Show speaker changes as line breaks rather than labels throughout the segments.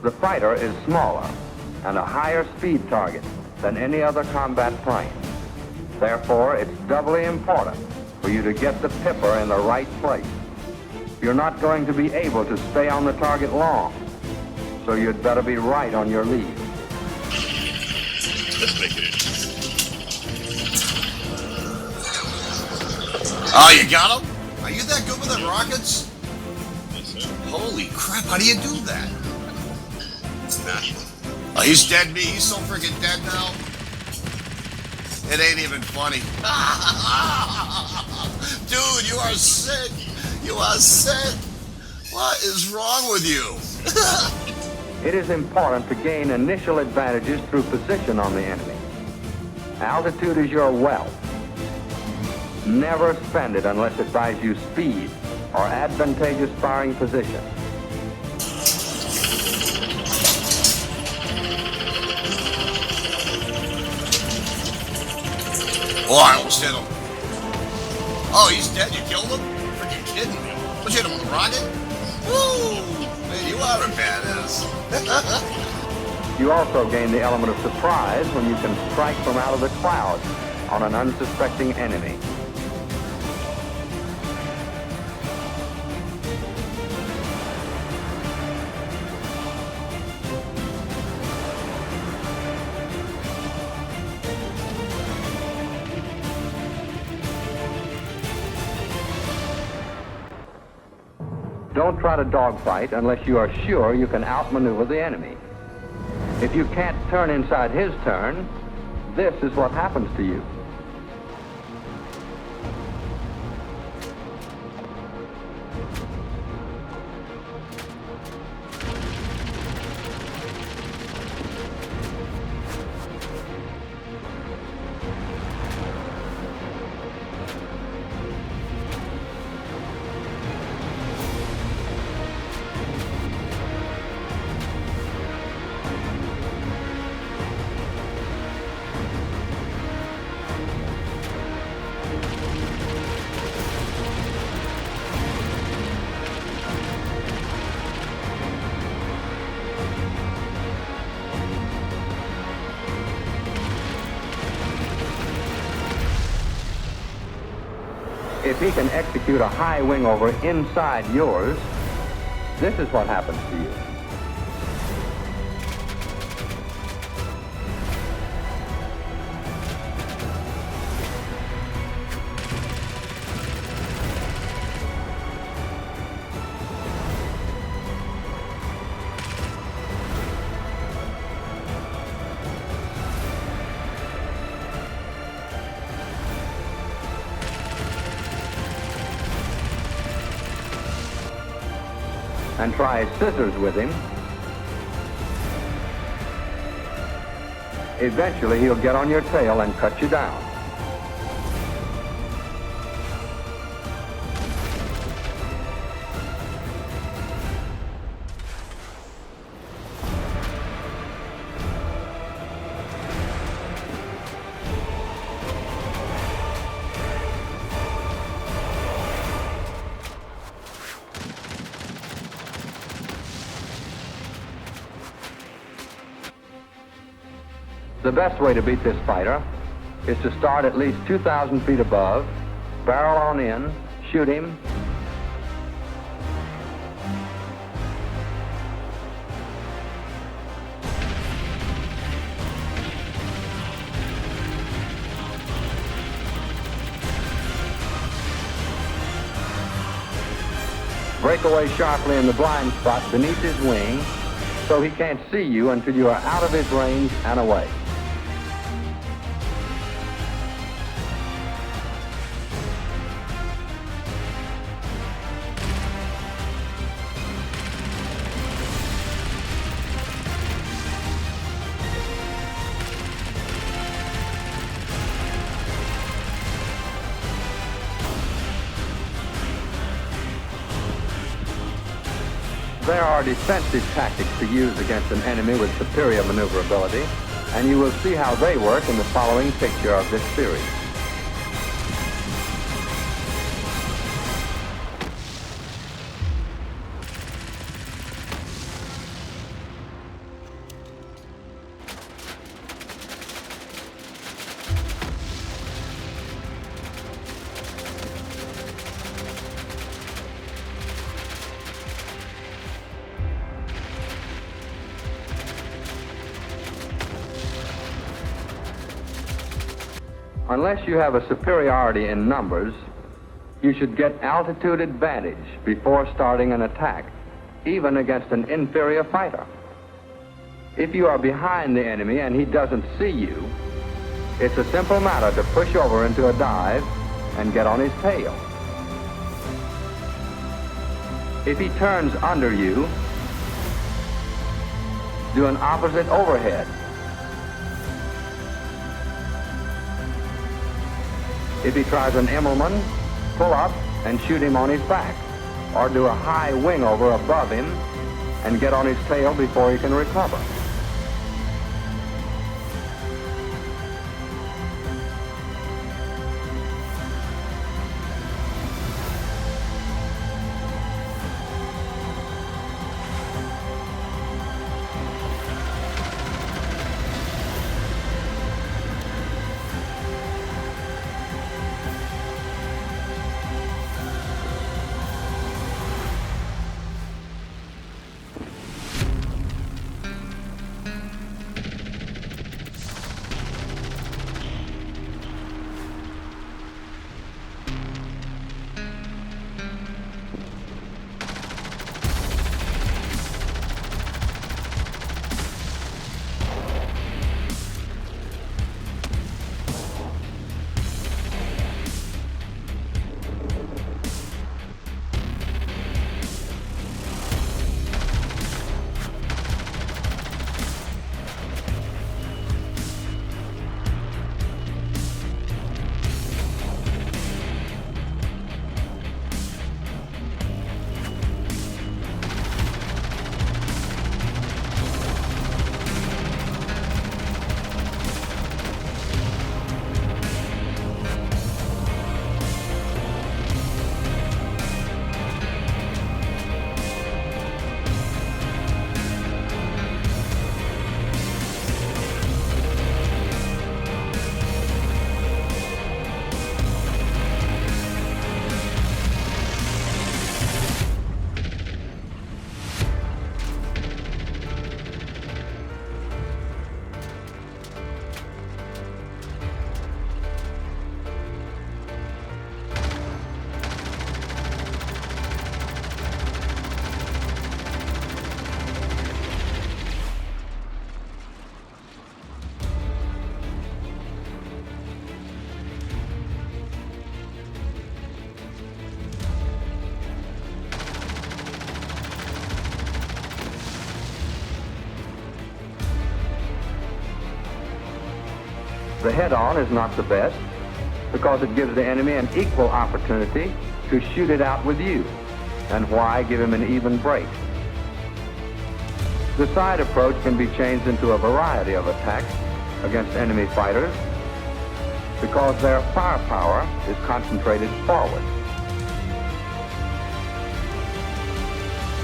The fighter is smaller and a higher speed target than any other combat plane. Therefore, it's doubly important for you to get the pipper in the right place. You're not going to be able to stay on the target long, so you'd better be right on your lead.
Let's make it interesting.
Oh, you got him? Are you that good with the rockets?
Yes, sir.
Holy crap, how do you do that?
It's natural.
Oh, he's dead, me. He's so freaking dead now. It ain't even funny. Dude, you are sick. You are sick. What is wrong with you?
It is important to gain initial advantages through position on the enemy. Altitude is your wealth. Never spend it unless it buys you speed or advantageous firing position.
Oh, I almost hit him. Oh, he's dead. You killed him? Freaking kidding me. What, you hit him with a rocket? Woo! Man, you are a badass.
You also gain the element of surprise when you can strike from out of the clouds on an unsuspecting enemy. Don't try to dogfight unless you are sure you can outmaneuver the enemy. If you can't turn inside his turn, this is what happens to you. If he can execute a high wing over inside yours, this is what happens to you. And try scissors with him. Eventually he'll get on your tail and cut you down. The best way to beat this fighter is to start at least 2,000 feet above, barrel on in, shoot him, break away sharply in the blind spot beneath his wing so he can't see you until you are out of his range and away. There are defensive tactics to use against an enemy with superior maneuverability, and you will see how they work in the following picture of this series. Unless you have a superiority in numbers, you should get altitude advantage before starting an attack, even against an inferior fighter. If you are behind the enemy and he doesn't see you, it's a simple matter to push over into a dive and get on his tail. If he turns under you, do an opposite overhead. If he tries an Immelman, pull up and shoot him on his back, or do a high wing over above him and get on his tail before he can recover. The head-on is not the best because it gives the enemy an equal opportunity to shoot it out with you. And why give him an even break? The side approach can be changed into a variety of attacks against enemy fighters because their firepower is concentrated forward.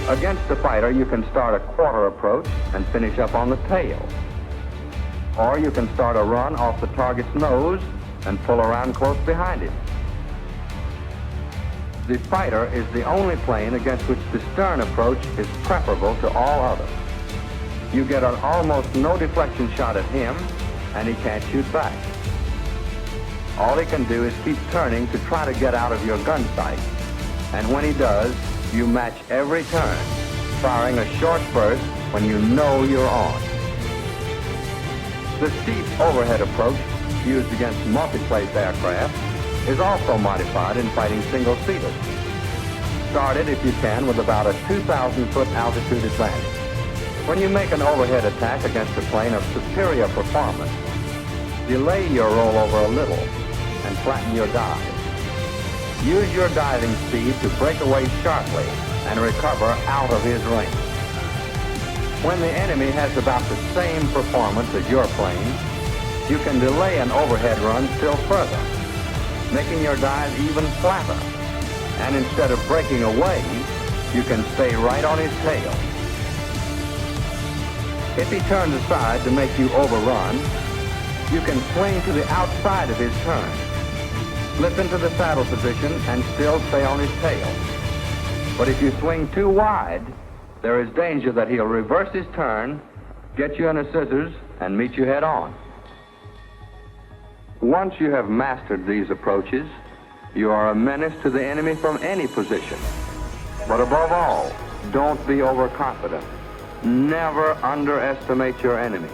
Against the fighter, you can start a quarter approach and finish up on the tail. Or you can start a run off the target's nose and pull around close behind him. The fighter is the only plane against which the stern approach is preferable to all others. You get an almost no deflection shot at him, and he can't shoot back. All he can do is keep turning to try to get out of your gun sight, and when he does, you match every turn, firing a short burst when you know you're on. The steep overhead approach used against multi-place aircraft is also modified in fighting single-seaters. Start it, if you can, with about a 2,000-foot altitude advantage. When you make an overhead attack against a plane of superior performance, delay your rollover a little and flatten your dive. Use your diving speed to break away sharply and recover out of his range. When the enemy has about the same performance as your plane, you can delay an overhead run still further, making your dive even flatter. And instead of breaking away, you can stay right on his tail. If he turns aside to make you overrun, you can swing to the outside of his turn, slip into the saddle position, and still stay on his tail. But if you swing too wide, there is danger that he'll reverse his turn, get you in a scissors, and meet you head on. Once you have mastered these approaches, you are a menace to the enemy from any position. But above all, don't be overconfident. Never underestimate your enemy.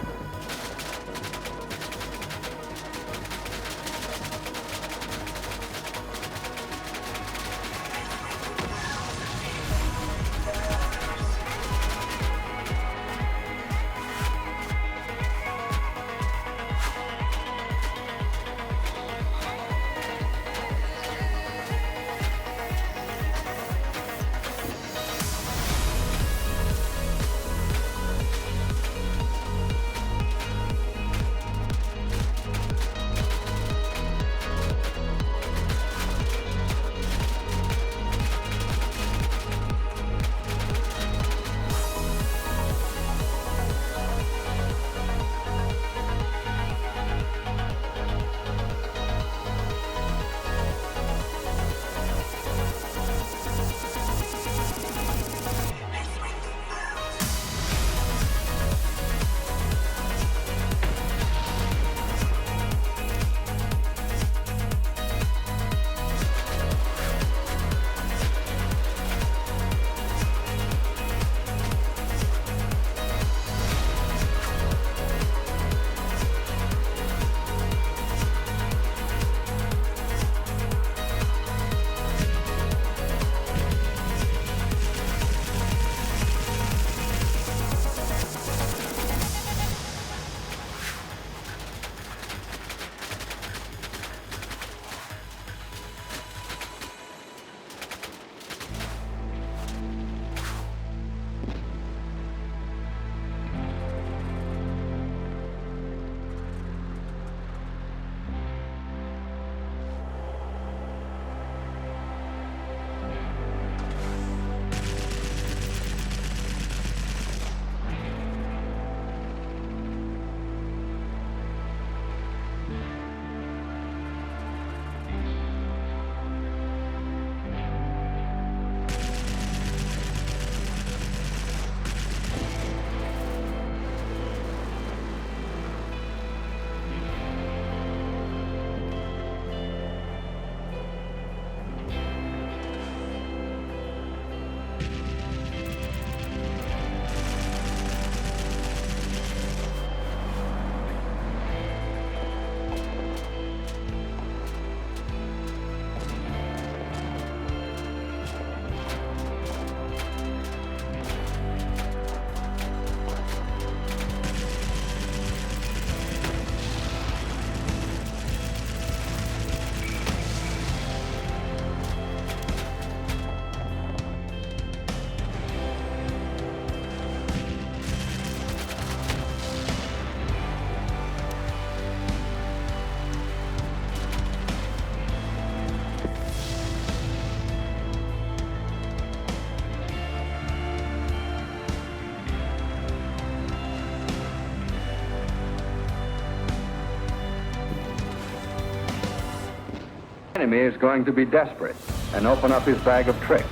The enemy is going to be desperate and open up his bag of tricks.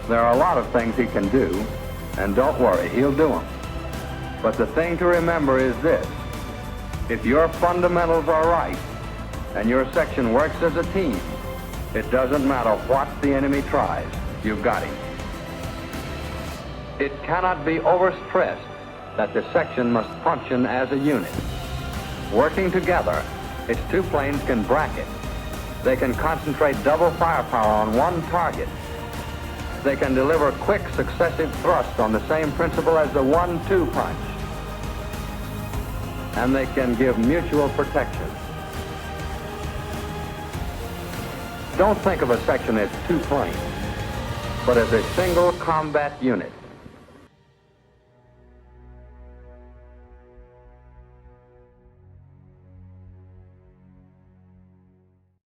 There are a lot of things he can do, and don't worry, he'll do them. But the thing to remember is this: if your fundamentals are right and your section works as a team, it doesn't matter what the enemy tries, you've got him. It cannot be overstressed that the section must function as a unit. Working together, its two planes can bracket. They can concentrate double firepower on one target. They can deliver quick successive thrusts on the same principle as the 1-2 punch. And they can give mutual protection. Don't think of a section as two planes, but as a single combat unit.